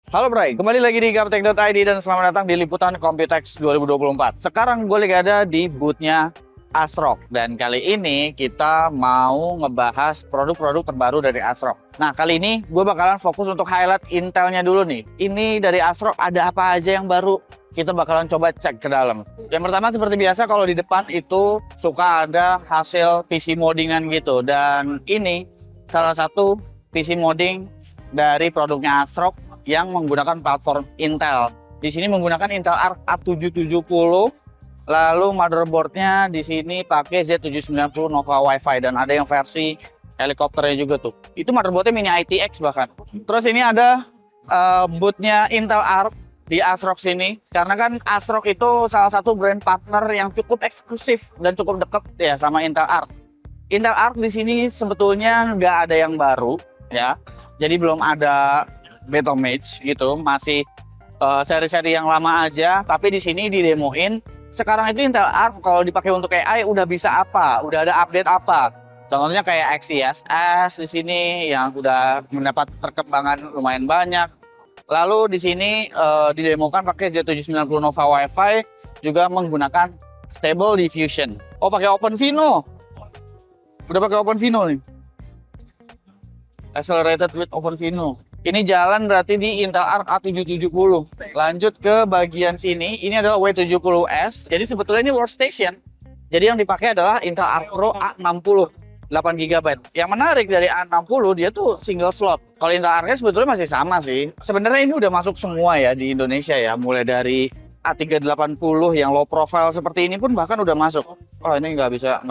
Halo Bray, kembali lagi di Gaptek.id dan selamat datang di Liputan Computex 2024. Sekarang gue lagi ada di boothnya ASRock dan kali ini kita mau ngebahas produk-produk terbaru dari ASRock. Nah kali ini gue bakalan fokus untuk highlight Intelnya dulu nih. Ini dari ASRock ada apa aja yang baru? Kita bakalan coba cek ke dalam. Yang pertama seperti biasa kalau di depan itu suka ada hasil PC moddingan gitu. Dan ini salah satu PC modding dari produknya ASRock yang menggunakan platform Intel. Di sini menggunakan Intel Arc A770, lalu motherboardnya di sini pakai Z790 Nova Wi-Fi dan ada yang versi helikopternya juga tuh. Itu motherboardnya mini ITX bahkan. Terus ini ada bootnya Intel Arc di ASRock sini, karena kan ASRock itu salah satu brand partner yang cukup eksklusif dan cukup dekat ya sama Intel Arc. Intel Arc di sini sebetulnya nggak ada yang baru ya, jadi belum ada Battle Mage gitu, masih seri-seri yang lama aja. Tapi di sini didemoin sekarang itu Intel Arc kalau dipakai untuk AI udah bisa apa, udah ada update apa. Contohnya kayak XeSS di sini yang udah mendapat perkembangan lumayan banyak. Lalu di sini didemokan pakai Z790 Nova Wi-Fi juga menggunakan Stable Diffusion. Oh pakai OpenVINO, udah pakai OpenVINO nih. Accelerated with OpenVINO. Ini jalan berarti di Intel Arc A770. Lanjut ke bagian sini, ini adalah W70S. Jadi sebetulnya ini workstation. Jadi yang dipakai adalah Intel Arc Pro A60 8GB. Yang menarik dari A60 dia tuh single slot. Kalau Intel Arc sebetulnya masih sama sih. Sebenarnya ini udah masuk semua ya di Indonesia ya. Mulai dari A380 yang low profile seperti ini pun bahkan udah masuk. Oh ini nggak bisa.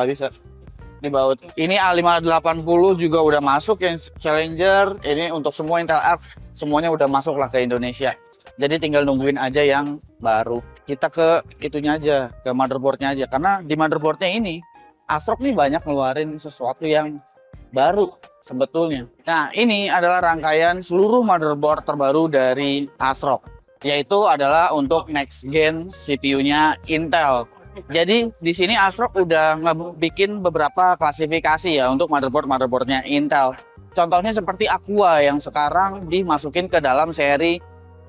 Ini baut. Ini A580 juga udah masuk yang Challenger. Ini untuk semua Intel Arc semuanya udah masuk lah ke Indonesia. Jadi tinggal nungguin aja yang baru. Kita ke itunya aja, ke motherboardnya aja. Karena di motherboardnya ini ASRock nih banyak ngeluarin sesuatu yang baru sebetulnya. Nah ini adalah rangkaian seluruh motherboard terbaru dari ASRock. Yaitu adalah untuk next gen CPU-nya Intel. Jadi di sini ASRock udah bikin beberapa klasifikasi ya untuk motherboardnya Intel. Contohnya seperti Aqua yang sekarang dimasukin ke dalam seri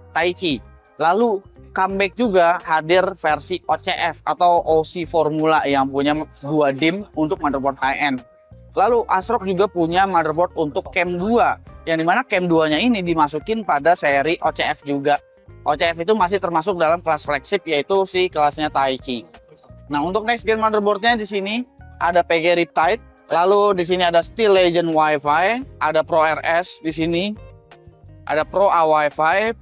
Taichi. Lalu comeback juga hadir versi OCF atau OC Formula yang punya 2 DIMM untuk motherboard high-end. Lalu ASRock juga punya motherboard untuk Cam 2 yang dimana Cam 2-nya ini dimasukin pada seri OCF juga. OCF itu masih termasuk dalam kelas flagship yaitu si kelasnya Taichi. Nah, untuk next gen motherboardnya di sini ada PG Riptide, lalu di sini ada Steel Legend Wi-Fi, ada Pro RS di sini, ada Pro A Wi-Fi.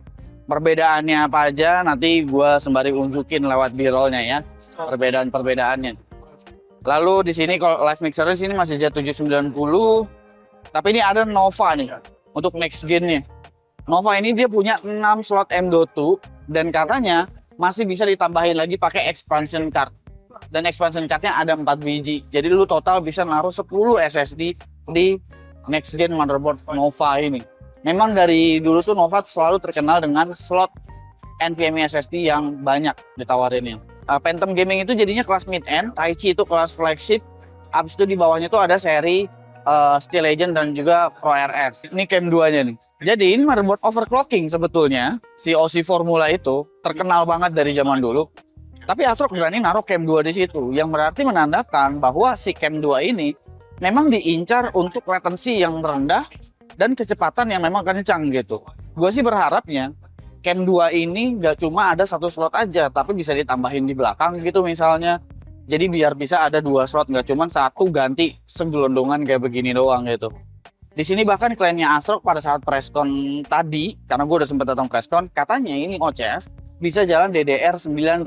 Perbedaannya apa aja nanti gue sembari unjukin lewat b-rollnya ya, perbedaan-perbedaannya. Lalu di sini kalau live mixer di sini masih Z790, tapi ini ada Nova nih untuk next gennya. Nova ini dia punya 6 slot M.2 dan katanya masih bisa ditambahin lagi pakai expansion card. Dan expansion cardnya ada 4 biji. Jadi lu total bisa naruh 10 SSD di next gen motherboard Nova ini. Memang dari dulu tuh Nova selalu terkenal dengan slot NVMe SSD yang banyak ditawarinnya. Phantom Gaming itu jadinya kelas mid-end, Taichi itu kelas flagship. Abis itu di bawahnya tuh ada seri Steel Legend dan juga Pro RS. Ini Cam 2-nya nih. Jadi ini motherboard overclocking sebetulnya. Si OC Formula itu terkenal banget dari zaman dulu. Tapi ASRock berani naruh Cam 2 di situ, yang berarti menandakan bahwa si Cam 2 ini memang diincar untuk latency yang rendah dan kecepatan yang memang kencang gitu. Gue sih berharapnya Cam 2 ini nggak cuma ada 1 slot aja, tapi bisa ditambahin di belakang gitu misalnya. Jadi biar bisa ada 2 slot, nggak cuma 1 ganti segelondongan kayak begini doang gitu. Di sini bahkan kliennya ASRock pada saat presscon tadi, karena gue udah sempat datang presscon, katanya ini OCF bisa jalan DDR 9000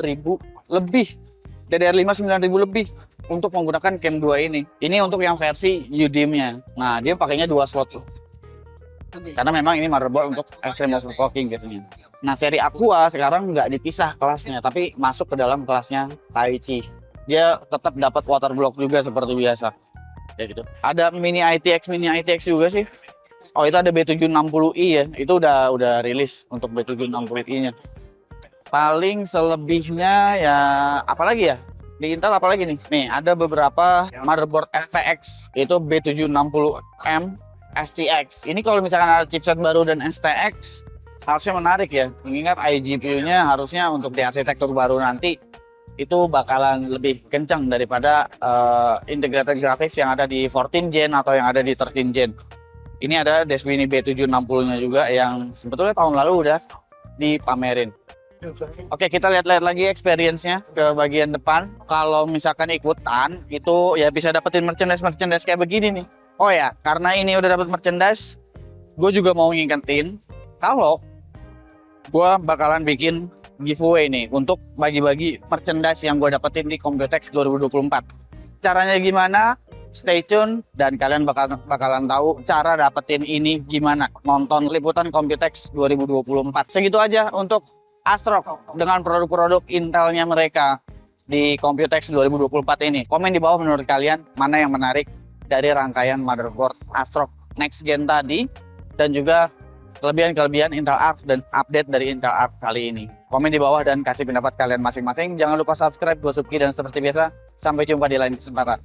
lebih, DDR5 9000 lebih untuk menggunakan Cam 2 ini. Ini untuk yang versi UDIMM-nya. Nah, dia pakainya 2 slot tuh. Karena memang ini motherboard untuk extreme overclocking gitu. Nah, seri Aqua sekarang nggak dipisah kelasnya, tapi masuk ke dalam kelasnya Taichi. Dia tetap dapat water block juga seperti biasa. Ya gitu. Ada mini ITX juga sih. Oh, itu ada B760i ya. Itu udah rilis untuk B760i-nya. Paling selebihnya ya apalagi ya di Intel apalagi nih ada beberapa motherboard STX itu B760M STX. Ini kalau misalkan ada chipset baru dan STX harusnya menarik ya. Mengingat iGPU-nya harusnya untuk di arsitektur baru nanti itu bakalan lebih kencang daripada integrated graphics yang ada di 14 Gen atau yang ada di 13 Gen. Ini ada Dasmini B760-nya juga yang sebetulnya tahun lalu udah dipamerin. Oke, kita lihat-lihat lagi experience-nya ke bagian depan. Kalau misalkan ikutan, itu ya bisa dapetin merchandise kayak begini nih. Oh ya, karena ini udah dapet merchandise, gue juga mau ngingetin kalau gue bakalan bikin giveaway nih untuk bagi-bagi merchandise yang gue dapetin di Computex 2024. Caranya gimana? Stay tune dan kalian bakalan tahu cara dapetin ini gimana. Nonton liputan Computex 2024. Segitu aja untuk ASRock dengan produk-produk Intelnya mereka di Computex 2024 ini. Komen di bawah menurut kalian mana yang menarik dari rangkaian motherboard ASRock Next Gen tadi, dan juga kelebihan-kelebihan Intel Arc dan update dari Intel Arc kali ini. Komen di bawah dan kasih pendapat kalian masing-masing. Jangan lupa subscribe, gue Subki, dan seperti biasa sampai jumpa di lain kesempatan.